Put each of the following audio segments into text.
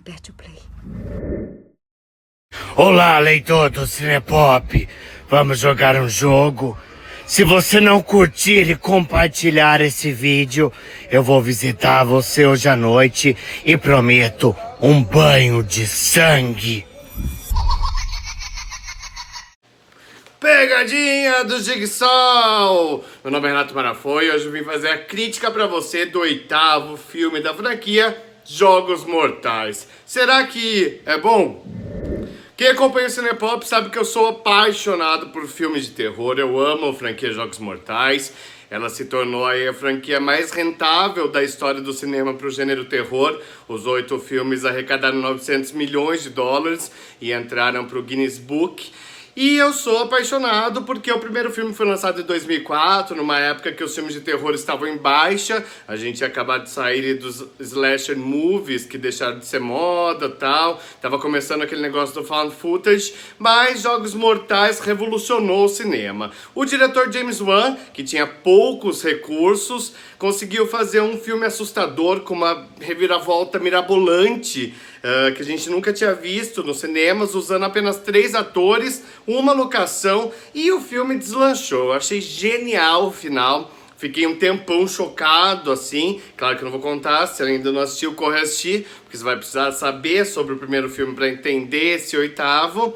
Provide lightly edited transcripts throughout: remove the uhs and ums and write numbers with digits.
Aperte o play. Olá, leitor do Cinepop. Vamos jogar um jogo? Se você não curtir e compartilhar esse vídeo, eu vou visitar você hoje à noite e prometo um banho de sangue. Pegadinha do Jigsaw! Meu nome é Renato Marafoy e hoje eu vim fazer a crítica pra você do 8º filme da franquia Jogos Mortais. Será que é bom? Quem acompanha o Cinepop sabe que eu sou apaixonado por filmes de terror. Eu amo a franquia Jogos Mortais. Ela se tornou aí a franquia mais rentável da história do cinema para o gênero terror. Os 8 filmes arrecadaram 900 milhões de dólares e entraram para o Guinness Book. E eu sou apaixonado porque o primeiro filme foi lançado em 2004, numa época que os filmes de terror estavam em baixa. A gente tinha acabado de sair dos slasher movies, que deixaram de ser moda e tal. Tava começando aquele negócio do found footage, mas Jogos Mortais revolucionou o cinema. O diretor James Wan, que tinha poucos recursos, conseguiu fazer um filme assustador com uma reviravolta mirabolante, que a gente nunca tinha visto nos cinemas, usando apenas 3 atores, uma locação, e o filme deslanchou. Eu achei genial o final. Fiquei um tempão chocado, assim. Claro que eu não vou contar, se ainda não assistiu, corre assistir, porque você vai precisar saber sobre o primeiro filme para entender esse 8º.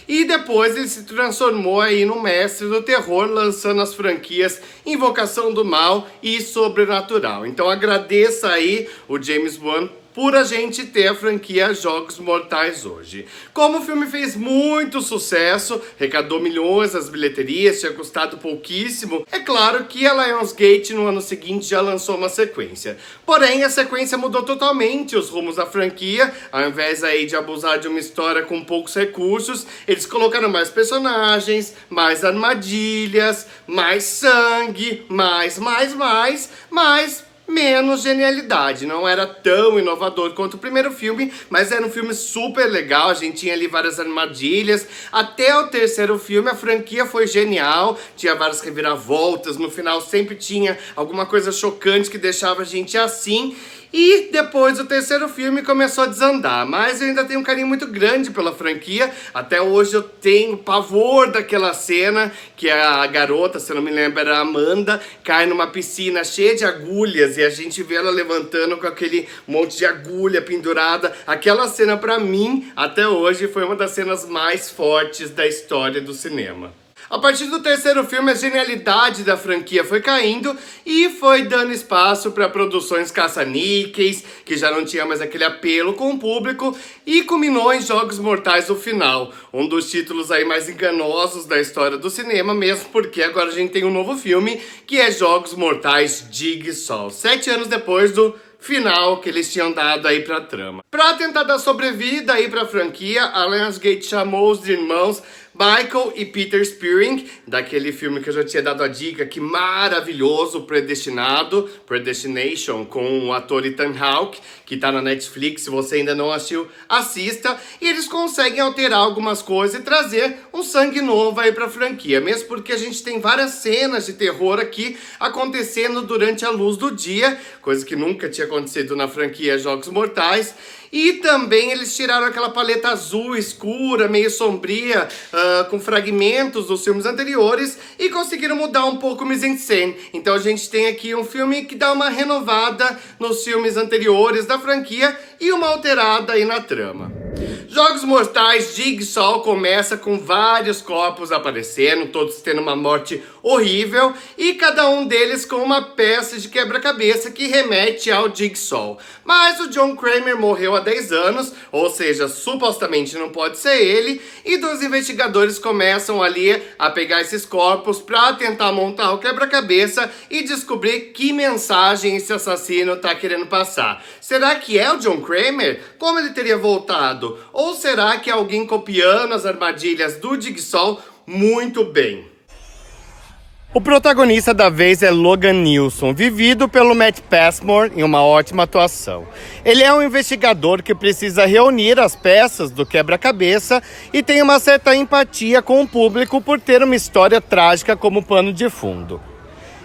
E depois ele se transformou aí no mestre do terror, lançando as franquias Invocação do Mal e Sobrenatural. Então agradeça aí o James Wan por a gente ter a franquia Jogos Mortais hoje. Como o filme fez muito sucesso, arrecadou milhões nas bilheterias, tinha custado pouquíssimo, é claro que a Lionsgate no ano seguinte já lançou uma sequência. Porém, a sequência mudou totalmente os rumos da franquia. Ao invés aí de abusar de uma história com poucos recursos, eles colocaram mais personagens, mais armadilhas, mais sangue, mais, menos genialidade. Não era tão inovador quanto o primeiro filme, mas era um filme super legal. A gente tinha ali várias armadilhas. Até o 3º filme a franquia foi genial, tinha várias reviravoltas, no final sempre tinha alguma coisa chocante que deixava a gente assim. E depois o 3º filme começou a desandar, mas eu ainda tenho um carinho muito grande pela franquia. Até hoje eu tenho pavor daquela cena que a garota, se eu não me lembro, era a Amanda, cai numa piscina cheia de agulhas e a gente vê ela levantando com aquele monte de agulha pendurada. Aquela cena, pra mim, até hoje, foi uma das cenas mais fortes da história do cinema. A partir do 3º filme, a genialidade da franquia foi caindo e foi dando espaço para produções caça-níqueis, que já não tinha mais aquele apelo com o público, e culminou em Jogos Mortais o final, um dos títulos aí mais enganosos da história do cinema, mesmo porque agora a gente tem um novo filme, que é Jogos Mortais Jigsaw, 7 anos depois do final que eles tinham dado aí pra trama. Pra tentar dar sobrevida aí pra franquia, a Lionsgate chamou os irmãos Michael e Peter Spearing, daquele filme que eu já tinha dado a dica, que maravilhoso, Predestination, com o ator Ethan Hawke, que tá na Netflix. Se você ainda não assistiu, assista. E eles conseguem alterar algumas coisas e trazer um sangue novo aí pra franquia, mesmo porque a gente tem várias cenas de terror aqui acontecendo durante a luz do dia, coisa que nunca tinha acontecido na franquia Jogos Mortais. E também eles tiraram aquela paleta azul escura, meio sombria, com fragmentos dos filmes anteriores e conseguiram mudar um pouco o mise-en-scène. Então a gente tem aqui um filme que dá uma renovada nos filmes anteriores da franquia e uma alterada aí na trama. Jogos Mortais Jigsaw começa com vários corpos aparecendo, todos tendo uma morte horrível, e cada um deles com uma peça de quebra-cabeça que remete ao Jigsaw. Mas o John Kramer morreu há 10 anos, ou seja, supostamente não pode ser ele, e dos investigadores começam ali a pegar esses corpos para tentar montar o quebra-cabeça e descobrir que mensagem esse assassino está querendo passar. Será que é o John Kramer? Como ele teria voltado? Ou será que é alguém copiando as armadilhas do Jigsaw muito bem? O protagonista da vez é Logan Nilson, vivido pelo Matt Passmore em uma ótima atuação. Ele é um investigador que precisa reunir as peças do quebra-cabeça e tem uma certa empatia com o público por ter uma história trágica como pano de fundo.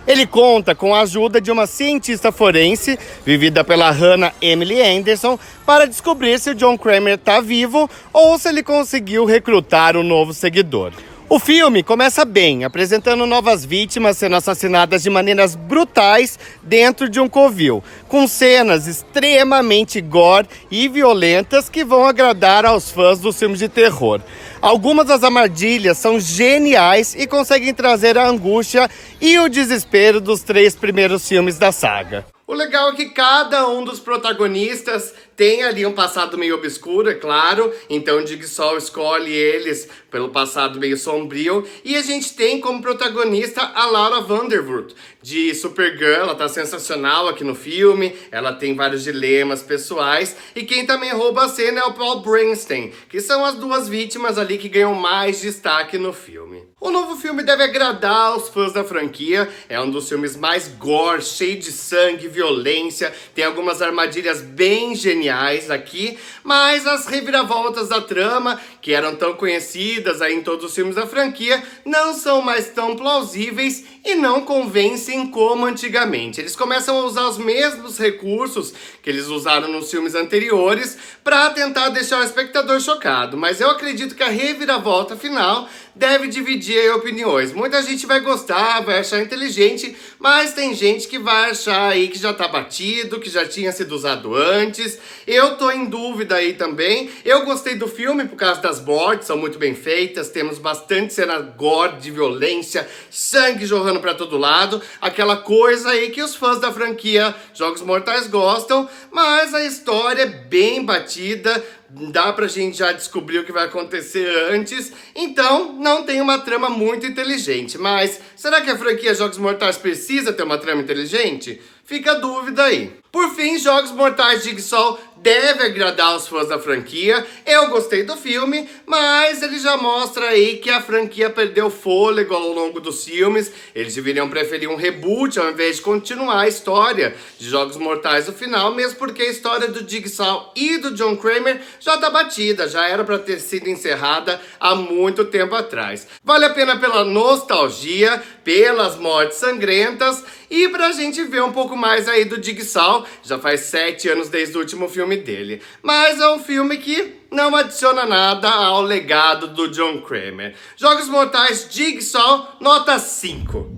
Ele conta com a ajuda de uma cientista forense, vivida pela Hannah Emily Anderson, para descobrir se o John Kramer está vivo ou se ele conseguiu recrutar um novo seguidor. O filme começa bem, apresentando novas vítimas sendo assassinadas de maneiras brutais dentro de um covil, com cenas extremamente gore e violentas que vão agradar aos fãs dos filmes de terror. Algumas das armadilhas são geniais e conseguem trazer a angústia e o desespero dos 3 primeiros filmes da saga. O legal é que cada um dos protagonistas tem ali um passado meio obscuro, é claro, então Jigsaw escolhe eles pelo passado meio sombrio, e a gente tem como protagonista a Laura Vandervoort, de Supergirl. Ela tá sensacional aqui no filme, ela tem vários dilemas pessoais, e quem também rouba a cena é o Paul Bernstein, que são as 2 vítimas ali que ganham mais destaque no filme. O novo filme deve agradar os fãs da franquia, é um dos filmes mais gore, cheio de sangue, violência, tem algumas armadilhas bem geniais aqui, mas as reviravoltas da trama, que eram tão conhecidas aí em todos os filmes da franquia, não são mais tão plausíveis e não convencem como antigamente. Eles começam a usar os mesmos recursos que eles usaram nos filmes anteriores para tentar deixar o espectador chocado, mas eu acredito que a reviravolta final deve dividir aí opiniões. Muita gente vai gostar, vai achar inteligente, mas tem gente que vai achar aí que já tá batido, que já tinha sido usado antes. Eu tô em dúvida aí também. Eu gostei do filme por causa das mortes, são muito bem feitas, temos bastante cena gore, de violência, sangue jorrando pra todo lado, aquela coisa aí que os fãs da franquia Jogos Mortais gostam, mas a história é bem batida, dá pra gente já descobrir o que vai acontecer antes, então não tem uma trama muito inteligente. Mas será que a franquia Jogos Mortais precisa ter uma trama inteligente? Fica a dúvida aí. Por fim, Jogos Mortais Jigsaw deve agradar os fãs da franquia. Eu gostei do filme, mas ele já mostra aí que a franquia perdeu fôlego ao longo dos filmes. Eles deveriam preferir um reboot ao invés de continuar a história de Jogos Mortais no final, mesmo porque a história do Jigsaw e do John Kramer já tá batida, já era para ter sido encerrada há muito tempo atrás. Vale a pena pela nostalgia, pelas mortes sangrentas e pra gente ver um pouco mais aí do Jigsaw. Já faz 7 anos desde o último filme dele, mas é um filme que não adiciona nada ao legado do John Kramer. Jogos Mortais Jigsaw, nota 5.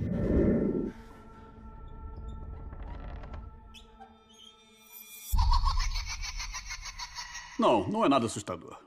Não é nada assustador.